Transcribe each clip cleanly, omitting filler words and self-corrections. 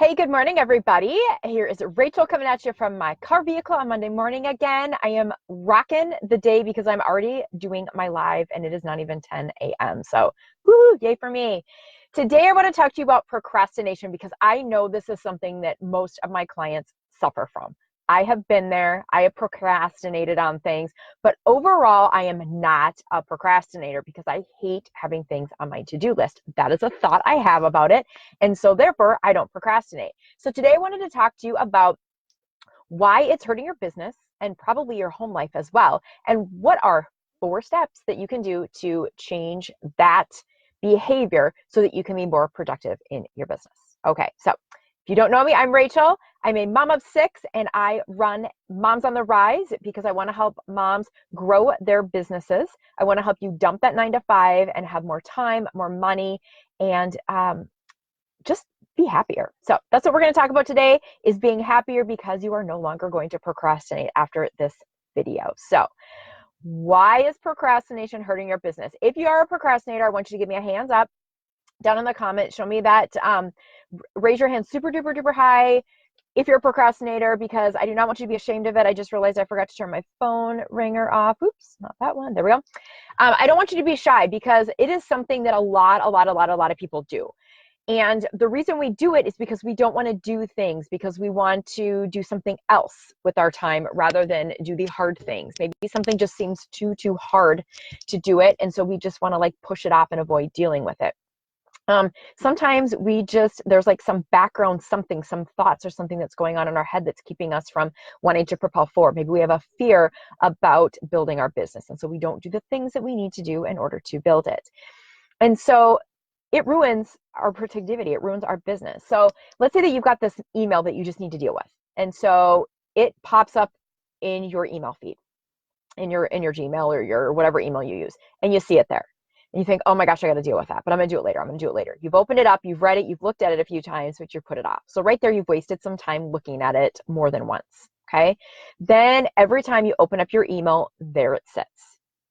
Hey, good morning, everybody. Here is Rachel coming at you from my car vehicle on Monday morning again. I am rocking the day because I'm already doing my live and it is not even 10 a.m. So, woo, yay for me. Today, I want to talk to you about procrastination because I know this is something that most of my clients suffer from. I have been there. I have procrastinated on things, but overall, I am not a procrastinator because I hate having things on my to-do list. That is a thought I have about it. And so therefore, I don't procrastinate. So today I wanted to talk to you about why it's hurting your business and probably your home life as well. And what are 4 steps that you can do to change that behavior so that you can be more productive in your business. Okay, so if you don't know me, I'm Rachel. I'm a mom of 6 and I run Moms on the Rise because I want to help moms grow their businesses. I want to help you dump that 9 to 5 and have more time, more money, and just be happier. So that's what we're going to talk about today, is being happier because you are no longer going to procrastinate after this video. So why is procrastination hurting your business? If you are a procrastinator, I want you to give me a hands up down in the comments. Show me that, raise your hand super duper duper high if you're a procrastinator, because I do not want you to be ashamed of it. I just realized I forgot to turn my phone ringer off. Oops, not that one. There we go. I don't want you to be shy because it is something that a lot of people do. And the reason we do it is because we don't want to do things, because we want to do something else with our time rather than do the hard things. Maybe something just seems too hard to do it. And so we just want to like push it off and avoid dealing with it. Sometimes there's like some background, some thoughts or something that's going on in our head that's keeping us from wanting to propel forward. Maybe we have a fear about building our business. And so we don't do the things that we need to do in order to build it. And so it ruins our productivity. It ruins our business. So let's say that you've got this email that you just need to deal with. And so it pops up in your email feed, in your Gmail or your whatever email you use, and you see it there. And you think, oh my gosh, I got to deal with that, but I'm going to do it later. I'm going to do it later. You've opened it up, you've read it, you've looked at it a few times, but you put it off. So right there, you've wasted some time looking at it more than once. Okay. Then every time you open up your email, there it sits.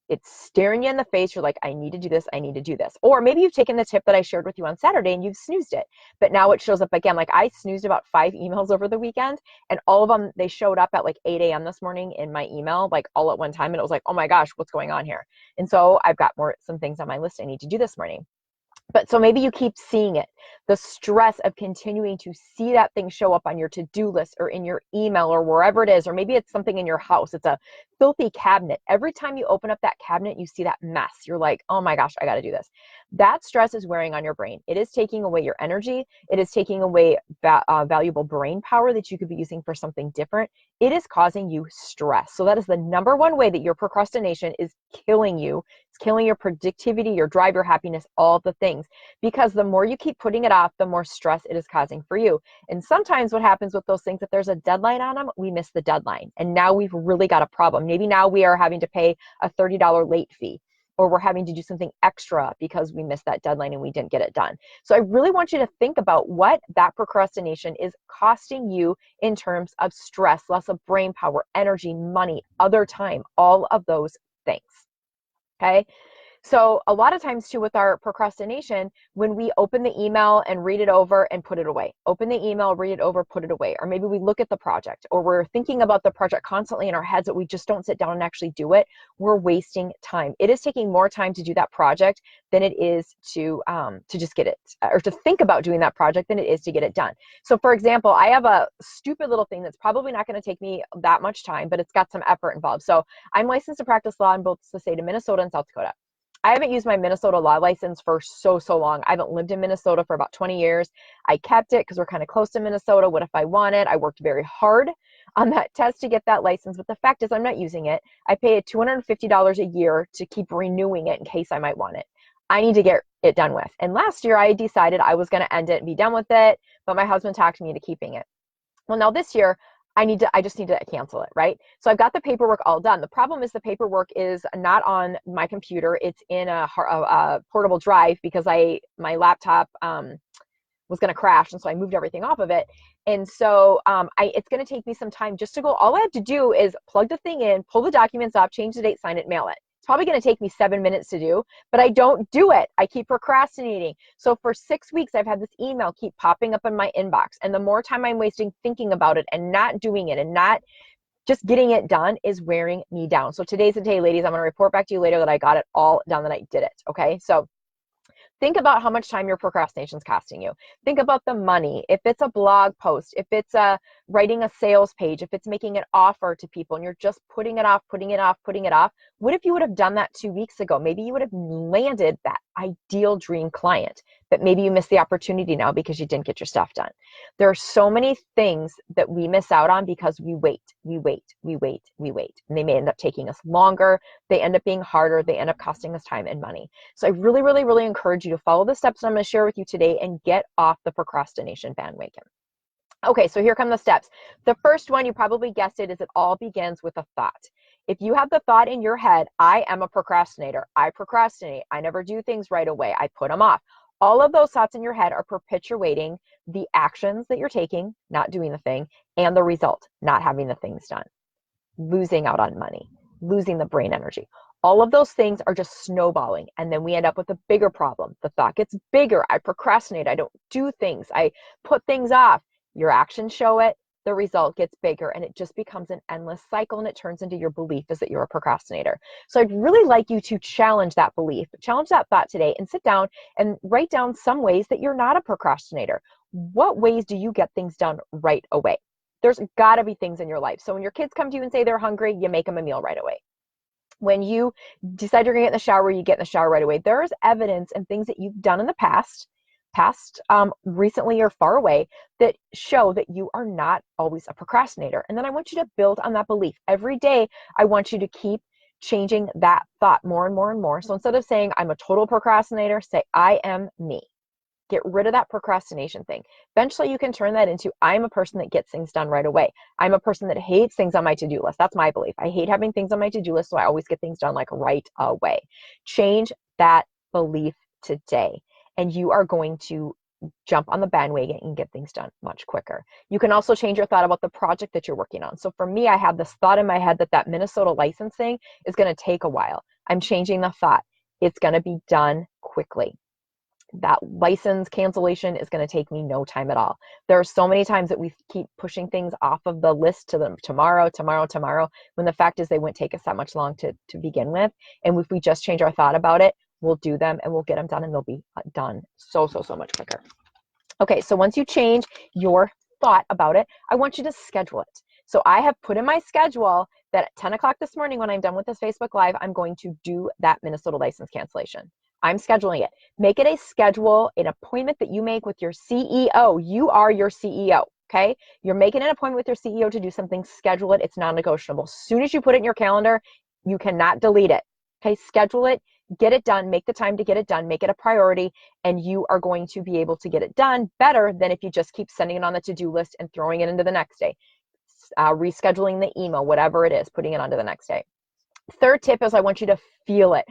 It's staring you in the face. You're like, I need to do this. I need to do this. Or maybe you've taken the tip that I shared with you on Saturday and you've snoozed it, but now it shows up again. Like I snoozed about 5 emails over the weekend, and all of them, they showed up at like 8 a.m. this morning in my email, like all at one time. And it was like, oh my gosh, what's going on here? And so I've got some things on my list I need to do this morning. But so maybe you keep seeing it, the stress of continuing to see that thing show up on your to-do list or in your email or wherever it is, or maybe it's something in your house. It's a filthy cabinet. Every time you open up that cabinet, you see that mess. You're like, oh my gosh, I got to do this. That stress is wearing on your brain. It is taking away your energy. It is taking away valuable brain power that you could be using for something different. It is causing you stress. So that is the number one way that your procrastination is killing you. It's killing your productivity, your drive, your happiness, all the things. Because the more you keep putting it off, the more stress it is causing for you. And sometimes what happens with those things, if there's a deadline on them, we miss the deadline. And now we've really got a problem. Maybe now we are having to pay a $30 late fee, or we're having to do something extra because we missed that deadline and we didn't get it done. So I really want you to think about what that procrastination is costing you in terms of stress, loss of brain power, energy, money, other time, all of those things. Okay. So a lot of times too with our procrastination, when we open the email and read it over and put it away, open the email, read it over, put it away, or maybe we look at the project, or we're thinking about the project constantly in our heads, but we just don't sit down and actually do it, we're wasting time. It is taking more time to do that project than it is to just get it, or to think about doing that project than it is to get it done. So for example, I have a stupid little thing that's probably not going to take me that much time, but it's got some effort involved. So I'm licensed to practice law in both the state of Minnesota and South Dakota. I haven't used my Minnesota law license for so long. I haven't lived in Minnesota for about 20 years. I kept it because we're kind of close to Minnesota. What if I want it? I worked very hard on that test to get that license, but the fact is I'm not using it. I pay $250 a year to keep renewing it in case I might want it. I need to get it done with. And last year I decided I was going to end it and be done with it, but my husband talked me into keeping it. Well, now this year, I just need to cancel it, right? So I've got the paperwork all done. The problem is the paperwork is not on my computer. It's in a portable drive because my laptop was going to crash, and so I moved everything off of it. And so it's going to take me some time just to go. All I have to do is plug the thing in, pull the documents up, change the date, sign it, mail it. It's probably going to take me 7 minutes to do, but I don't do it. I keep procrastinating. So for 6 weeks, I've had this email keep popping up in my inbox. And the more time I'm wasting thinking about it and not doing it and not just getting it done is wearing me down. So today's the day, ladies. I'm going to report back to you later that I got it all done, that I did it. Okay. So think about how much time your procrastination is costing you. Think about the money. If it's a blog post, if it's writing a sales page, if it's making an offer to people and you're just putting it off, putting it off, putting it off, what if you would have done that 2 weeks ago? Maybe you would have landed that ideal dream client, but maybe you missed the opportunity now because you didn't get your stuff done. There are so many things that we miss out on because we wait, and they may end up taking us longer. They end up being harder. They end up costing us time and money. So I really, really, really encourage you to follow the steps I'm going to share with you today and get off the procrastination bandwagon. Okay, so here come the steps. The first one, you probably guessed it, is it all begins with a thought. If you have the thought in your head, I am a procrastinator. I procrastinate. I never do things right away. I put them off. All of those thoughts in your head are perpetuating the actions that you're taking, not doing the thing, and the result, not having the things done, losing out on money, losing the brain energy. All of those things are just snowballing. And then we end up with a bigger problem. The thought gets bigger. I procrastinate. I don't do things. I put things off. Your actions show it. The result gets bigger, and it just becomes an endless cycle, and it turns into your belief is that you're a procrastinator. So I'd really like you to challenge that belief, challenge that thought today, and sit down and write down some ways that you're not a procrastinator. What ways do you get things done right away? There's got to be things in your life. So when your kids come to you and say they're hungry, you make them a meal right away. When you decide you're going to get in the shower, you get in the shower right away. There's evidence and things that you've done in the past, recently or far away, that show that you are not always a procrastinator. And then I want you to build on that belief. Every day, I want you to keep changing that thought more and more and more. So instead of saying I'm a total procrastinator, say I am me. Get rid of that procrastination thing. Eventually, you can turn that into I'm a person that gets things done right away. I'm a person that hates things on my to-do list. That's my belief. I hate having things on my to-do list, so I always get things done like right away. Change that belief today, and you are going to jump on the bandwagon and get things done much quicker. You can also change your thought about the project that you're working on. So for me, I have this thought in my head that Minnesota licensing is going to take a while. I'm changing the thought. It's going to be done quickly. That license cancellation is going to take me no time at all. There are so many times that we keep pushing things off of the list to them tomorrow, when the fact is they wouldn't take us that much long to begin with. And if we just change our thought about it, we'll do them and we'll get them done, and they'll be done so much quicker. Okay, so once you change your thought about it, I want you to schedule it. So I have put in my schedule that at 10 o'clock this morning, when I'm done with this Facebook Live, I'm going to do that Minnesota license cancellation. I'm scheduling it. Make it a schedule, an appointment that you make with your CEO. You are your CEO, okay? You're making an appointment with your CEO to do something. Schedule it. It's non-negotiable. As soon as you put it in your calendar, you cannot delete it, okay? Schedule it. Get it done. Make the time to get it done. Make it a priority, and you are going to be able to get it done better than if you just keep sending it on the to-do list and throwing it into the next day. Rescheduling the email, whatever it is, putting it onto the next day. Third tip is I want you to feel it.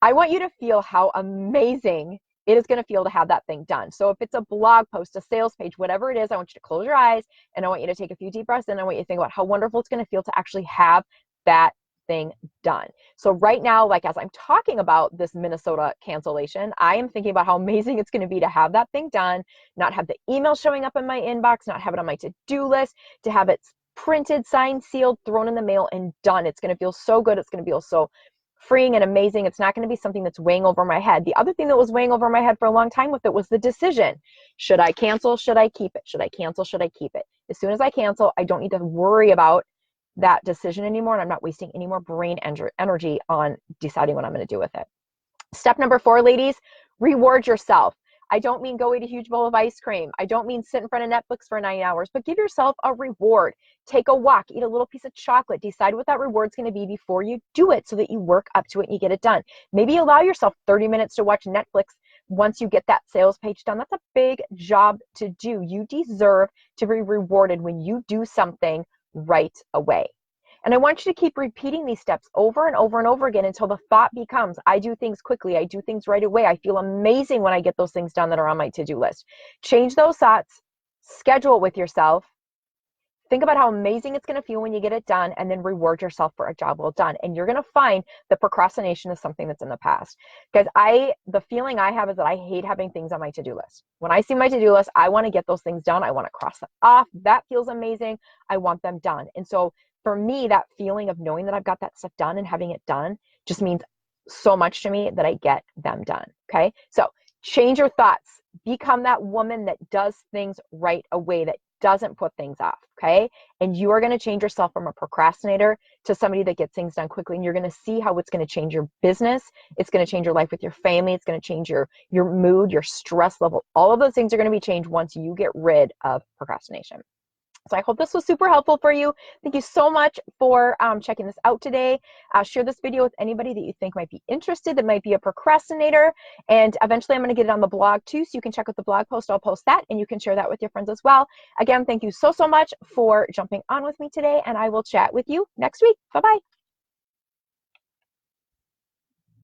I want you to feel how amazing it is going to feel to have that thing done. So if it's a blog post, a sales page, whatever it is, I want you to close your eyes, and I want you to take a few deep breaths, and I want you to think about how wonderful it's going to feel to actually have that thing done. So right now, like as I'm talking about this Minnesota cancellation, I am thinking about how amazing it's going to be to have that thing done, not have the email showing up in my inbox, not have it on my to-do list, to have it printed, signed, sealed, thrown in the mail, and done. It's going to feel so good. It's going to feel so freeing and amazing. It's not going to be something that's weighing over my head. The other thing that was weighing over my head for a long time with it was the decision. Should I cancel? Should I keep it? Should I cancel? Should I keep it? As soon as I cancel, I don't need to worry about that decision anymore, and I'm not wasting any more brain energy on deciding what I'm going to do with it. Step number 4, ladies, reward yourself. I don't mean go eat a huge bowl of ice cream. I don't mean sit in front of Netflix for 9 hours, but give yourself a reward. Take a walk, eat a little piece of chocolate, decide what that reward's going to be before you do it so that you work up to it and you get it done. Maybe allow yourself 30 minutes to watch Netflix once you get that sales page done. That's a big job to do. You deserve to be rewarded when you do something right away. And I want you to keep repeating these steps over and over and over again until the thought becomes, I do things quickly. I do things right away. I feel amazing when I get those things done that are on my to-do list. Change those thoughts, schedule it with yourself, Think about how amazing it's going to feel when you get it done, and then reward yourself for a job well done. And you're going to find that procrastination is something that's in the past. Because the feeling I have is that I hate having things on my to-do list. When I see my to-do list, I want to get those things done. I want to cross them off. That feels amazing. I want them done. And so for me, that feeling of knowing that I've got that stuff done and having it done just means so much to me that I get them done. Okay. So change your thoughts. Become that woman that does things right away, that doesn't put things off. Okay. And you are going to change yourself from a procrastinator to somebody that gets things done quickly. And you're going to see how it's going to change your business. It's going to change your life with your family. It's going to change your mood, your stress level. All of those things are going to be changed once you get rid of procrastination. So I hope this was super helpful for you. Thank you so much for checking this out today. Share this video with anybody that you think might be interested, that might be a procrastinator. And eventually I'm going to get it on the blog too, so you can check out the blog post. I'll post that and you can share that with your friends as well. Again, thank you so much for jumping on with me today, and I will chat with you next week. Bye-bye.